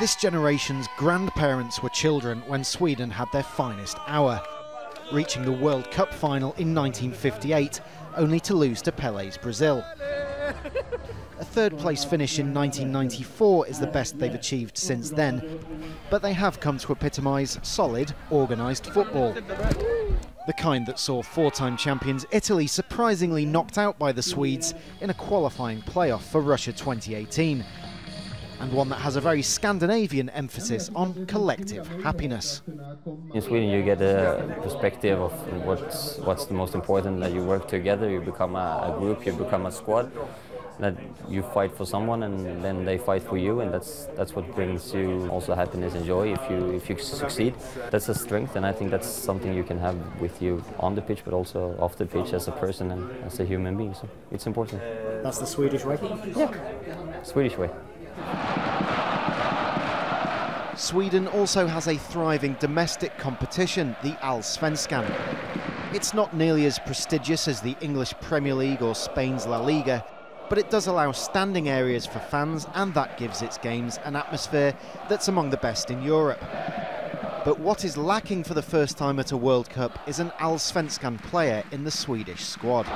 This generation's grandparents were children when Sweden had their finest hour, reaching the World Cup final in 1958, only to lose to Pelé's Brazil. A third-place finish in 1994 is the best they've achieved since then, but they have come to epitomise solid, organised football. The kind that saw four-time champions Italy surprisingly knocked out by the Swedes in a qualifying playoff for Russia 2018. And one that has a very Scandinavian emphasis on collective happiness. In Sweden you get a perspective of what's the most important, that you work together, you become a group, you become a squad, that you fight for someone and then they fight for you, and that's what brings you also happiness and joy if you succeed. That's a strength, and I think that's something you can have with you on the pitch but also off the pitch as a person and as a human being, so it's important. That's the Swedish way? Yeah, Swedish way. Sweden also has a thriving domestic competition, the Allsvenskan. It's not nearly as prestigious as the English Premier League or Spain's La Liga, but it does allow standing areas for fans, and that gives its games an atmosphere that's among the best in Europe. But what is lacking for the first time at a World Cup is an Allsvenskan player in the Swedish squad.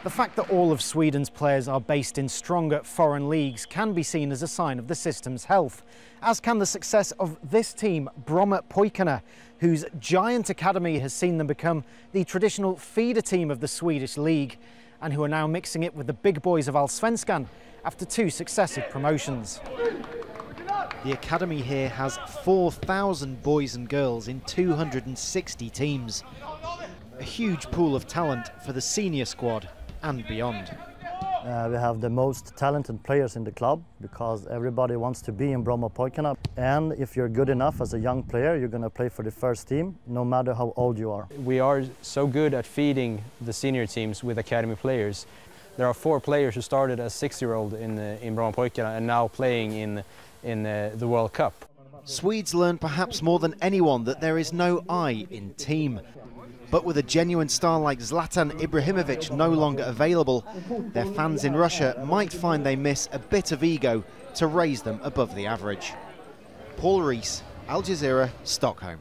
The fact that all of Sweden's players are based in stronger foreign leagues can be seen as a sign of the system's health, as can the success of this team, BROMMAPOJKARNA, whose giant academy has seen them become the traditional feeder team of the Swedish league, and who are now mixing it with the big boys of Allsvenskan after two successive promotions. The academy here has 4,000 boys and girls in 260 teams. A huge pool of talent for the senior squad and beyond. We have the most talented players in the club because everybody wants to be in BROMMAPOJKARNA. And if you're good enough as a young player, you're going to play for the first team, no matter how old you are. We are so good at feeding the senior teams with academy players. There are 4 players who started as 6-year-old in BROMMAPOJKARNA and now playing in the World Cup. Swedes learn perhaps more than anyone that there is no I in team. But with a genuine star like Zlatan Ibrahimovic no longer available, their fans in Russia might find they miss a bit of ego to raise them above the average. Rhys, Al Jazeera, Stockholm.